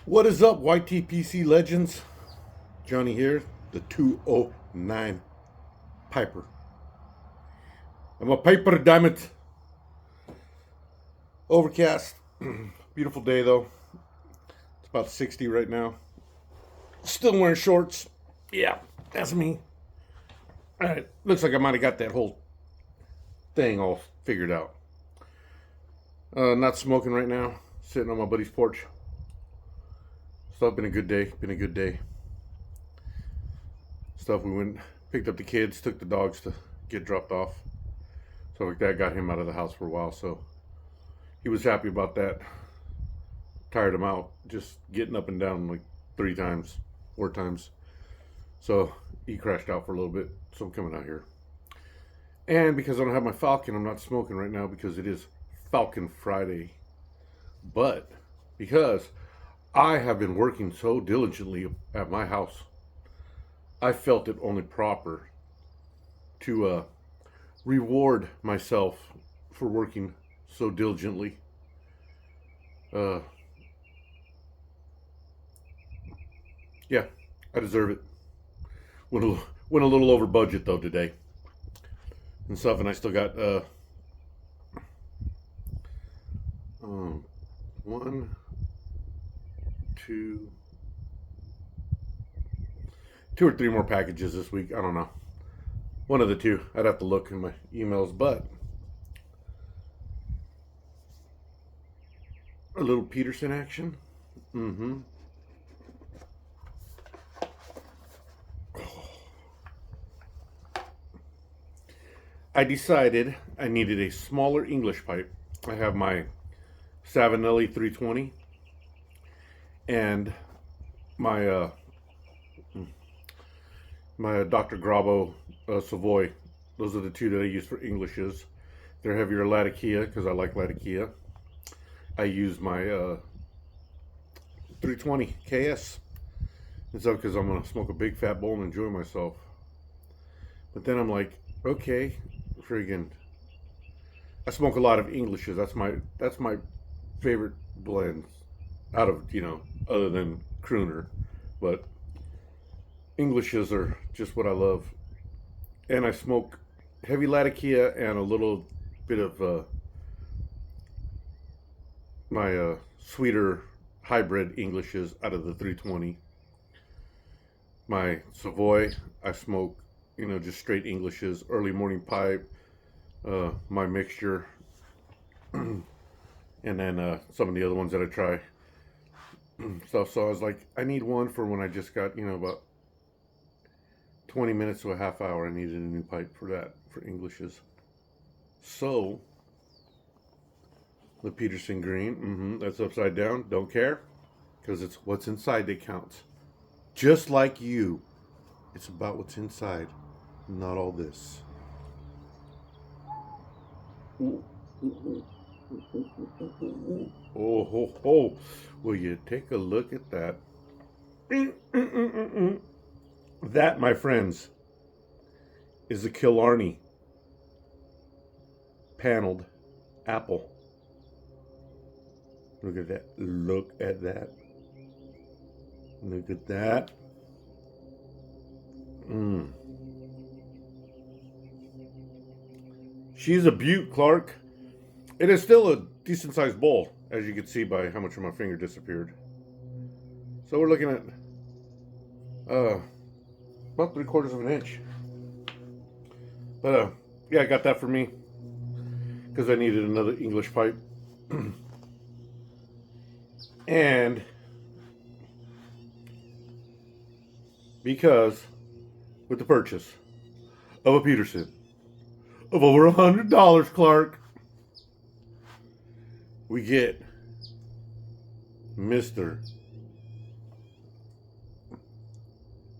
What is up, YTPC legends? Johnny here, the 209 Piper. I'm a Piper Diamond. Overcast. Beautiful day though. It's about 60 right now. Still wearing shorts. Yeah, that's me. Alright, looks like I might have got that whole thing all figured out. Not smoking right now. Sitting on my buddy's porch. So it's been a good day. Stuff. We went, picked up the kids, took the dogs to get dropped off. So like that got him out of the house for a while. So he was happy about that. Tired him out, just getting up and down like 4 times. So he crashed out for a little bit. So I'm coming out here. And because I don't have my Falcon, I'm not smoking right now because it is Falcon Friday. But because I have been working so diligently at my house, I felt it only proper to reward myself for working so diligently. Yeah, I deserve it. Went a little over budget though today and stuff, and I still got one, two or three more packages this week. I don't know. One of the two. I'd have to look in my emails, but a little Peterson action. I decided I needed a smaller English pipe. I have my Savinelli 320 and my my Dr. Grabo Savoy. Those are the two that I use for Englishes. They're heavier Latakia because I like Latakia. I use my 320 KS. And so because I'm going to smoke a big fat bowl and enjoy myself. But then I'm like, okay, friggin', I smoke a lot of Englishes. That's my favorite blends out of, other than Crooner. But Englishes are just what I love. And I smoke heavy Latakia and a little bit of my sweeter hybrid Englishes out of the 320. My Savoy, I smoke, just straight Englishes, early morning pipe, my mixture, and then some of the other ones that I try. So I was like, I need one for when I just got, about 20 minutes to a half hour. I needed a new pipe for that, for Englishes. So, the Peterson Green, that's upside down. Don't care, because it's what's inside that counts. Just like you, it's about what's inside, not all this. Oh, ho, ho. Will you take a look at that? That, my friends, is a Killarney paneled apple. Look at that. Look at that. Look at that. She's a beaut, Clark. It is still a decent sized bowl, as you can see by how much of my finger disappeared. So we're looking at about 3/4 of an inch. But yeah, I got that for me because I needed another English pipe. And because with the purchase of a Peterson of over $100, Clark, we get Mr.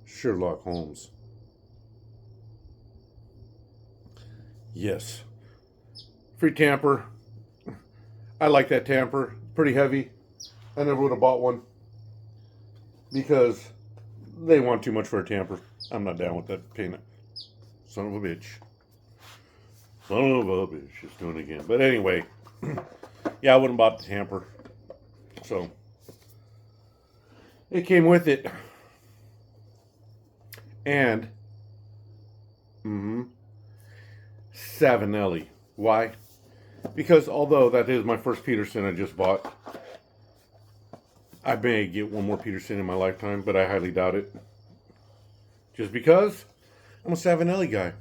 Sherlock Holmes. Yes. Free tamper. I like that tamper. Pretty heavy. I never would have bought one because they want too much for a tamper. I'm not down with that payment. Son of a bitch. Son of a bitch. Just doing it again. But anyway, yeah, I wouldn't have bought the tamper. So It came with it. And Savinelli. Why? Because although that is my first Peterson I just bought, I may get one more Peterson in my lifetime, but I highly doubt it. Just because I'm a Savinelli guy.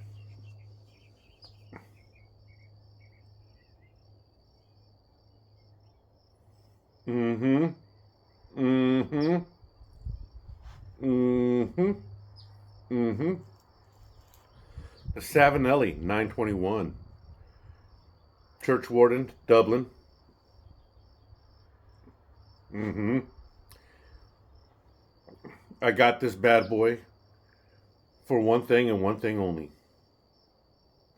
Mm-hmm. Mm-hmm. Mm-hmm. Mm-hmm. The Savinelli 921. Churchwarden, Dublin. Mm-hmm. I got this bad boy for one thing and one thing only.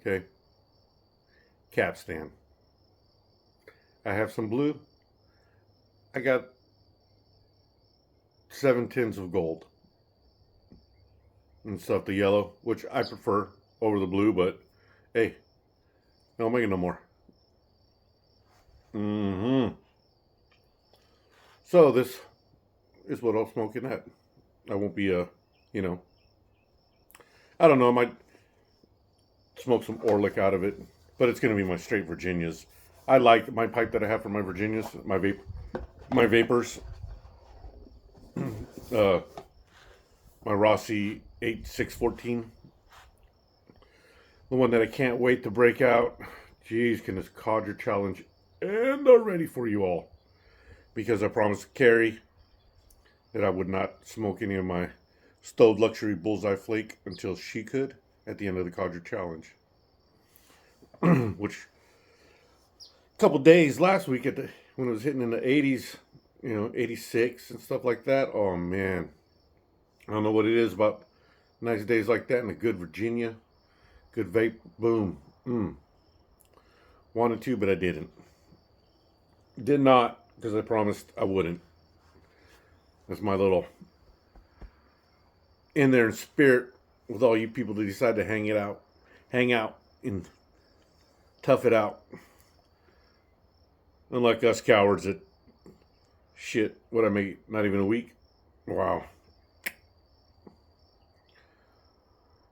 Okay. Capstan. I have some blue. I got 7 tins of gold and stuff, the yellow, which I prefer over the blue, but hey, don't make it no more. So this is what I'll smoke in that. I won't be I don't know, I might smoke some Orlick out of it, but it's going to be my straight Virginias. I like my pipe that I have for my Virginias, my vapors. My Rossi 8614. The one that I can't wait to break out. Jeez, can this Codger challenge end already for you all? Because I promised Carrie that I would not smoke any of my Stove Luxury Bullseye Flake until she could at the end of the Codger challenge. Which, a couple days last week when it was hitting in the 80s, 86 and stuff like that. Oh man, I don't know what it is about nice days like that and a good Virginia, good vape, boom. Wanted to, but I didn't. Did not, because I promised I wouldn't. That's my little in there in spirit with all you people that decide to hang out, and tough it out. Unlike us cowards that shit, what I make, not even a week. Wow.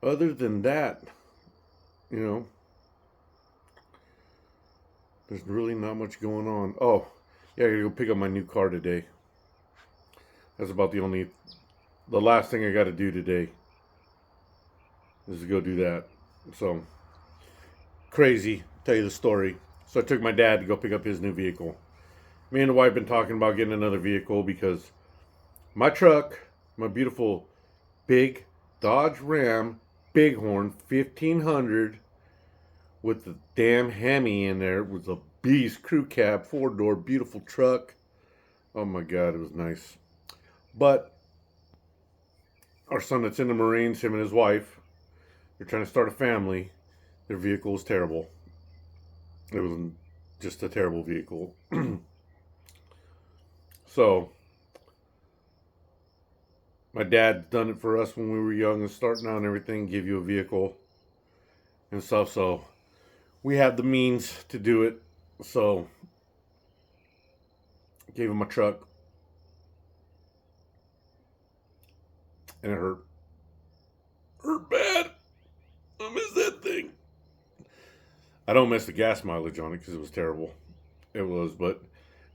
Other than that, there's really not much going on. Oh, yeah, I gotta go pick up my new car today. That's about the last thing I gotta do today is to go do that. So, crazy, tell you the story. So I took my dad to go pick up his new vehicle. Me and the wife been talking about getting another vehicle because my truck, my beautiful big Dodge Ram Bighorn 1500 with the damn Hemi in there, was a beast crew cab, 4-door, beautiful truck. Oh my God, it was nice. But our son that's in the Marines, him and his wife, they're trying to start a family. Their vehicle was terrible. It was just a terrible vehicle. So, my dad's done it for us when we were young and starting out and everything, give you a vehicle and stuff. So, we had the means to do it. So, gave him a truck. And it hurt. Hurt bad. I miss that thing. I don't miss the gas mileage on it because it was terrible. It was, but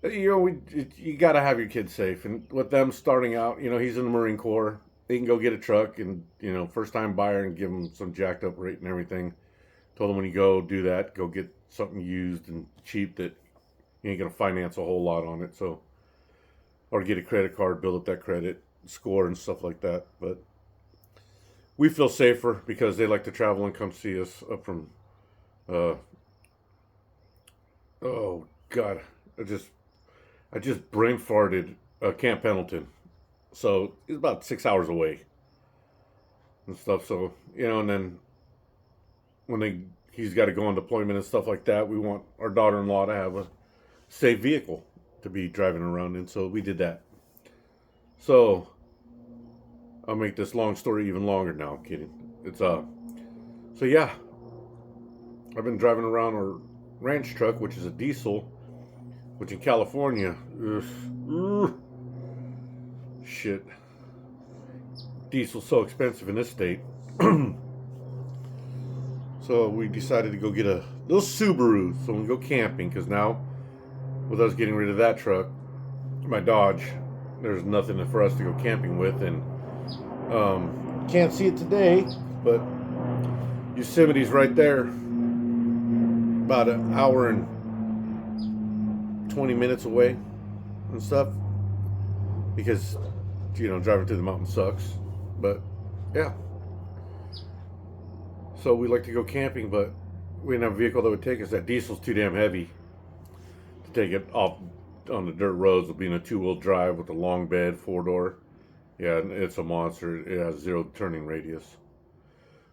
you got to have your kids safe. And with them starting out, he's in the Marine Corps. They can go get a truck and, first time buyer and give him some jacked up rate and everything. Told him when you go do that, go get something used and cheap that you ain't going to finance a whole lot on it. So, or get a credit card, build up that credit score and stuff like that. But we feel safer because they like to travel and come see us up from, oh God, I just brain farted Camp Pendleton. So it's about 6 hours away and stuff. So, and then when he's got to go on deployment and stuff like that, we want our daughter-in-law to have a safe vehicle to be driving around in. So we did that. So I'll make this long story even longer now. I'm kidding. So yeah, I've been driving around our ranch truck, which is a diesel, which in California, shit, diesel's so expensive in this state. So we decided to go get a little Subaru so we can go camping, because now with us getting rid of that truck, my Dodge, there's nothing for us to go camping with. And can't see it today, but Yosemite's right there, about an hour and 20 minutes away and stuff, because driving through the mountain sucks. But yeah, so we like to go camping, but we didn't have a vehicle that would take us. That diesel's too damn heavy to take it off on the dirt roads. It'll be in a 2-wheel drive with a long bed, 4-door. Yeah, it's a monster. It has 0 turning radius.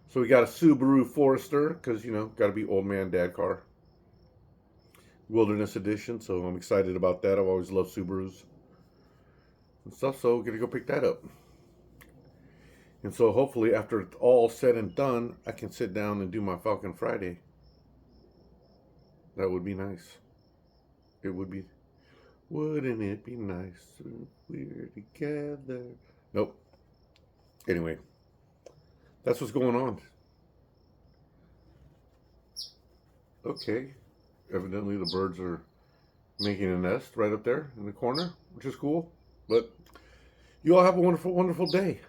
So we got a Subaru Forester, because got to be old man dad car, Wilderness Edition. So I'm excited about that. I've always loved Subarus and stuff, so we're gonna go pick that up. And so hopefully after it's all said and done, I can sit down and do my Falcon Friday. That would be nice. It would be. Wouldn't it be nice if we're together? Nope. Anyway, that's what's going on. Okay. Evidently the birds are making a nest right up there in the corner, which is cool. But you all have a wonderful, wonderful day.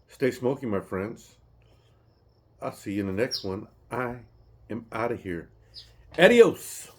Stay smoky, my friends. I'll see you in the next one. I am out of here. Adios.